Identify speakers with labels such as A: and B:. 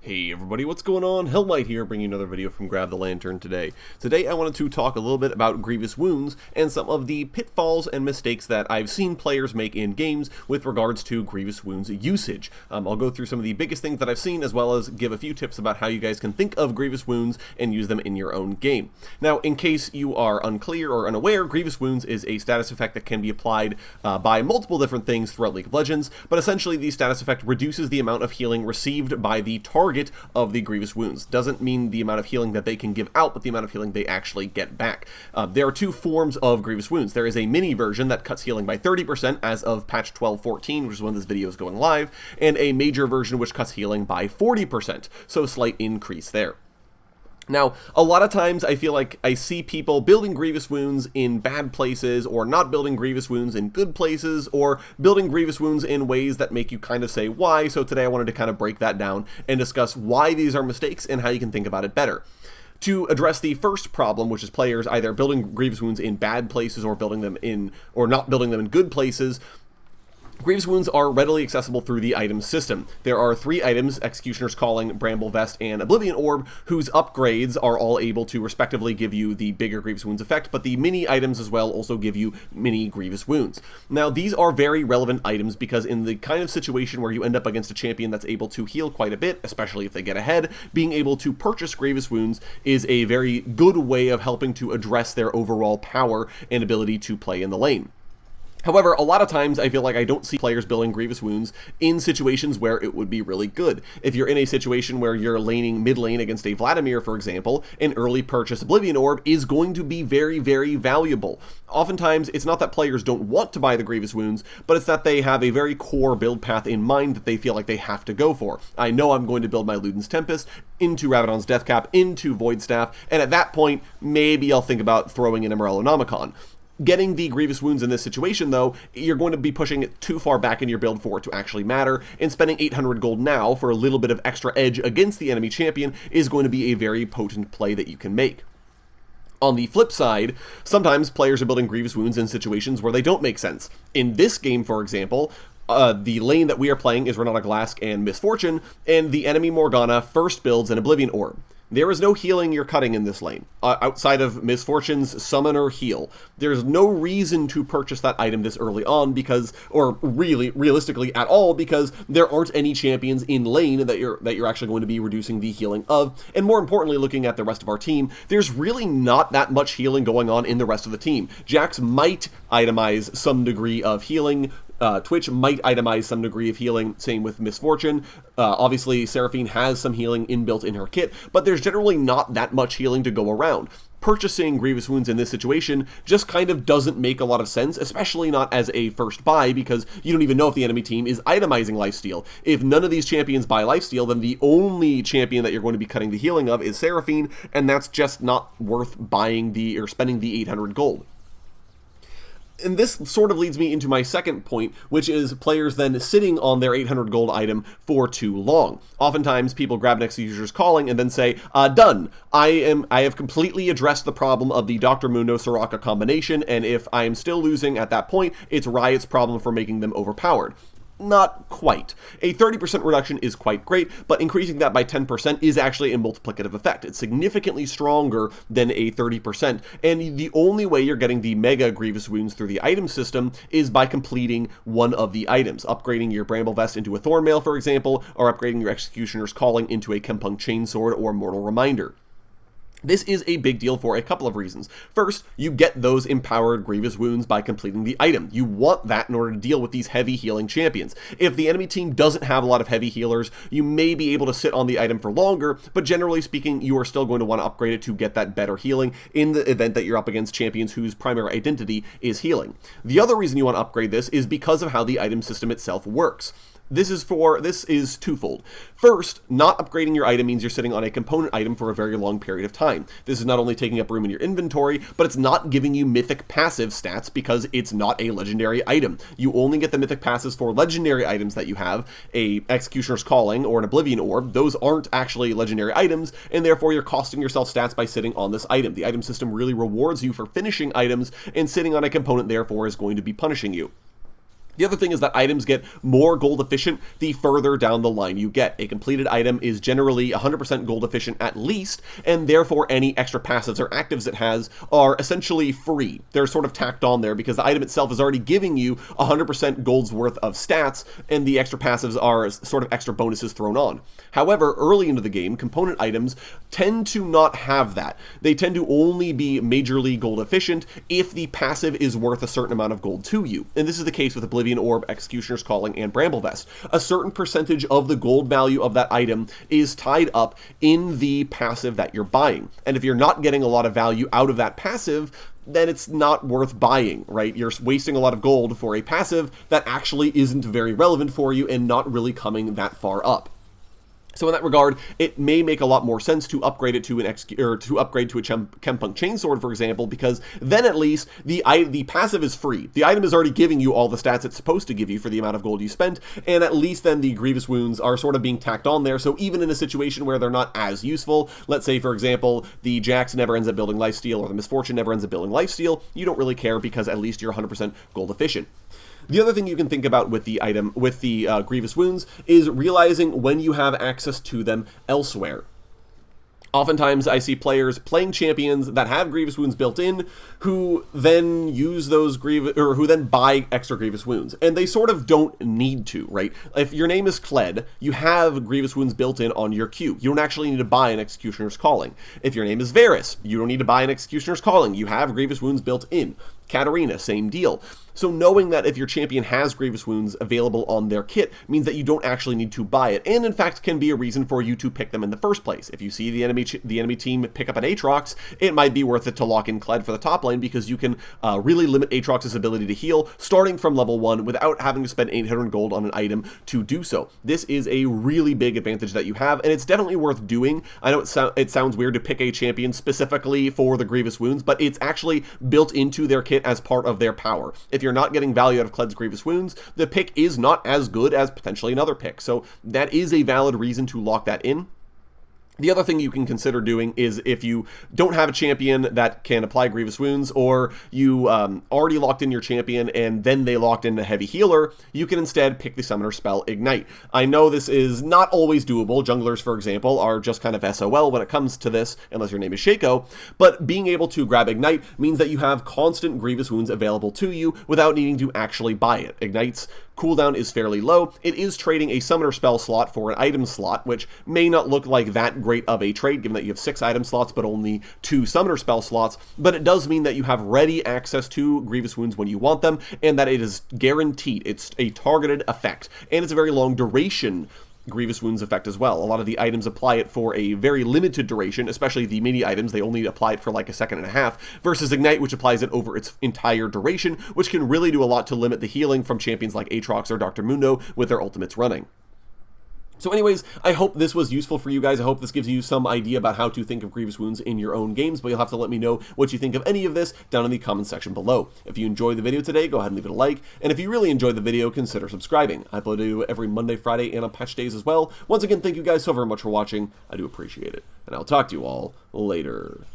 A: Hey everybody, what's going on? Hellmite here, bringing you another video from Grab the Lantern today. Today I wanted to talk a little bit about Grievous Wounds and some of the pitfalls and mistakes that I've seen players make in games with regards to Grievous Wounds usage. I'll go through some of the biggest things that I've seen, as well as give a few tips about how you guys can think of Grievous Wounds and use them in your own game. Now, in case you are unclear or unaware, Grievous Wounds is a status effect that can be applied by multiple different things throughout League of Legends, but essentially the status effect reduces the amount of healing received by the target of the Grievous Wounds. Doesn't mean the amount of healing that they can give out, but the amount of healing they actually get back. There are two forms of Grievous Wounds. There is a mini version that cuts healing by 30% as of patch 12.14, which is when this video is going live, and a major version which cuts healing by 40%, so a slight increase there. Now, a lot of times I feel like I see people building Grievous Wounds in bad places, or not building Grievous Wounds in good places, or building Grievous Wounds in ways that make you kind of say why. So today I wanted to kind of break that down and discuss why these are mistakes and how you can think about it better. To address the first problem, which is players either building Grievous Wounds in bad places or building them in, or not building them in good places, Grievous Wounds are readily accessible through the item system. There are 3 items, Executioner's Calling, Bramble Vest, and Oblivion Orb, whose upgrades are all able to respectively give you the bigger Grievous Wounds effect, but the mini items as well also give you mini Grievous Wounds. Now, these are very relevant items because in the kind of situation where you end up against a champion that's able to heal quite a bit, especially if they get ahead, being able to purchase Grievous Wounds is a very good way of helping to address their overall power and ability to play in the lane. However, a lot of times I feel like I don't see players building Grievous Wounds in situations where it would be really good. If you're in a situation where you're laning mid lane against a Vladimir, for example, an early purchase Oblivion Orb is going to be very, very valuable. Oftentimes, it's not that players don't want to buy the Grievous Wounds, but it's that they have a very core build path in mind that they feel like they have to go for. I know I'm going to build my Luden's Tempest into Rabadon's Deathcap, into Void Staff, and at that point, maybe I'll think about throwing in a Morellonomicon. Getting the Grievous Wounds in this situation, though, you're going to be pushing it too far back in your build for it to actually matter, and spending 800 gold now for a little bit of extra edge against the enemy champion is going to be a very potent play that you can make. On the flip side, sometimes players are building Grievous Wounds in situations where they don't make sense. In this game, for example, the lane that we are playing is Renata Glask and Misfortune, and the enemy Morgana first builds an Oblivion Orb. There is no healing you're cutting in this lane, outside of Misfortune's Summoner Heal. There's no reason to purchase that item this early on because, or really, realistically at all, because there aren't any champions in lane that you're actually going to be reducing the healing of. And more importantly, looking at the rest of our team, there's really not that much healing going on in the rest of the team. Jax might itemize some degree of healing. Twitch might itemize some degree of healing, same with Misfortune. Obviously, Seraphine has some healing inbuilt in her kit, but there's generally not that much healing to go around. Purchasing Grievous Wounds in this situation just kind of doesn't make a lot of sense, especially not as a first buy, because you don't even know if the enemy team is itemizing lifesteal. If none of these champions buy lifesteal, then the only champion that you're going to be cutting the healing of is Seraphine, and that's just not worth buying or spending the 800 gold. And this sort of leads me into my second point, which is players then sitting on their 800 gold item for too long. Oftentimes, people grab an Executioner's Calling and then say, done. I have completely addressed the problem of the Dr. Mundo Soraka combination, and if I am still losing at that point, it's Riot's problem for making them overpowered. Not quite. A 30% reduction is quite great, but increasing that by 10% is actually a multiplicative effect. It's significantly stronger than a 30%, and the only way you're getting the Mega Grievous Wounds through the item system is by completing one of the items, upgrading your Bramble Vest into a Thornmail, for example, or upgrading your Executioner's Calling into a Kempunk Chainsword or Mortal Reminder. This is a big deal for a couple of reasons. First, you get those empowered Grievous Wounds by completing the item. You want that in order to deal with these heavy healing champions. If the enemy team doesn't have a lot of heavy healers, you may be able to sit on the item for longer, but generally speaking, you are still going to want to upgrade it to get that better healing in the event that you're up against champions whose primary identity is healing. The other reason you want to upgrade this is because of how the item system itself works. This is twofold. First, not upgrading your item means you're sitting on a component item for a very long period of time. This is not only taking up room in your inventory, but it's not giving you mythic passive stats because it's not a legendary item. You only get the mythic passes for legendary items that you have, a Executioner's Calling or an Oblivion Orb. Those aren't actually legendary items, and therefore you're costing yourself stats by sitting on this item. The item system really rewards you for finishing items, and sitting on a component therefore is going to be punishing you. The other thing is that items get more gold efficient the further down the line you get. A completed item is generally 100% gold efficient at least, and therefore any extra passives or actives it has are essentially free. They're sort of tacked on there because the item itself is already giving you 100% gold's worth of stats, and the extra passives are sort of extra bonuses thrown on. However, early into the game, component items tend to not have that. They tend to only be majorly gold efficient if the passive is worth a certain amount of gold to you. And this is the case with Oblivion Orb, Executioner's Calling, and Bramble Vest. A certain percentage of the gold value of that item is tied up in the passive that you're buying. And if you're not getting a lot of value out of that passive, then it's not worth buying, right? You're wasting a lot of gold for a passive that actually isn't very relevant for you and not really coming that far up. So in that regard, it may make a lot more sense to upgrade it to an upgrade to a Chempunk Chainsword, for example, because then at least the passive is free. The item is already giving you all the stats it's supposed to give you for the amount of gold you spent, and at least then the Grievous Wounds are sort of being tacked on there. So even in a situation where they're not as useful, let's say for example the Jax never ends up building Lifesteal or the Misfortune never ends up building Lifesteal, you don't really care because at least you're 100% gold efficient. The other thing you can think about with the item, with the Grievous Wounds, is realizing when you have access to them elsewhere. Oftentimes, I see players playing champions that have Grievous Wounds built in, who then use those who then buy extra Grievous Wounds, and they sort of don't need to, right? If your name is Kled, you have Grievous Wounds built in on your queue. You don't actually need to buy an Executioner's Calling. If your name is Varus, you don't need to buy an Executioner's Calling. You have Grievous Wounds built in. Katarina, same deal. So knowing that if your champion has Grievous Wounds available on their kit means that you don't actually need to buy it, and in fact can be a reason for you to pick them in the first place. If you see the enemy team pick up an Aatrox, it might be worth it to lock in Kled for the top lane because you can really limit Aatrox's ability to heal starting from level 1 without having to spend 800 gold on an item to do so. This is a really big advantage that you have, and it's definitely worth doing. I know it sounds weird to pick a champion specifically for the Grievous Wounds, but it's actually built into their kit as part of their power. If you're not getting value out of Kled's Grievous Wounds, the pick is not as good as potentially another pick. So that is a valid reason to lock that in. The other thing you can consider doing is if you don't have a champion that can apply Grievous Wounds, or you already locked in your champion and then they locked in a heavy healer, you can instead pick the summoner spell Ignite. I know this is not always doable. Junglers, for example, are just kind of SOL when it comes to this, unless your name is Shaco, but being able to grab Ignite means that you have constant Grievous Wounds available to you without needing to actually buy it. Ignite's cooldown is fairly low. It is trading a summoner spell slot for an item slot, which may not look like that great of a trade given that you have 6 item slots but only 2 summoner spell slots, but it does mean that you have ready access to Grievous Wounds when you want them, and that it is guaranteed. It's a targeted effect, and it's a very long duration Grievous Wounds effect as well. A lot of the items apply it for a very limited duration, especially the mini items. They only apply it for like a second and a half, versus Ignite, which applies it over its entire duration, which can really do a lot to limit the healing from champions like Aatrox or Dr. Mundo with their ultimates running. So anyways, I hope this was useful for you guys. I hope this gives you some idea about how to think of Grievous Wounds in your own games, but you'll have to let me know what you think of any of this down in the comment section below. If you enjoyed the video today, go ahead and leave it a like, and if you really enjoyed the video, consider subscribing. I upload a video every Monday, Friday, and on patch days as well. Once again, thank you guys so very much for watching. I do appreciate it, and I'll talk to you all later.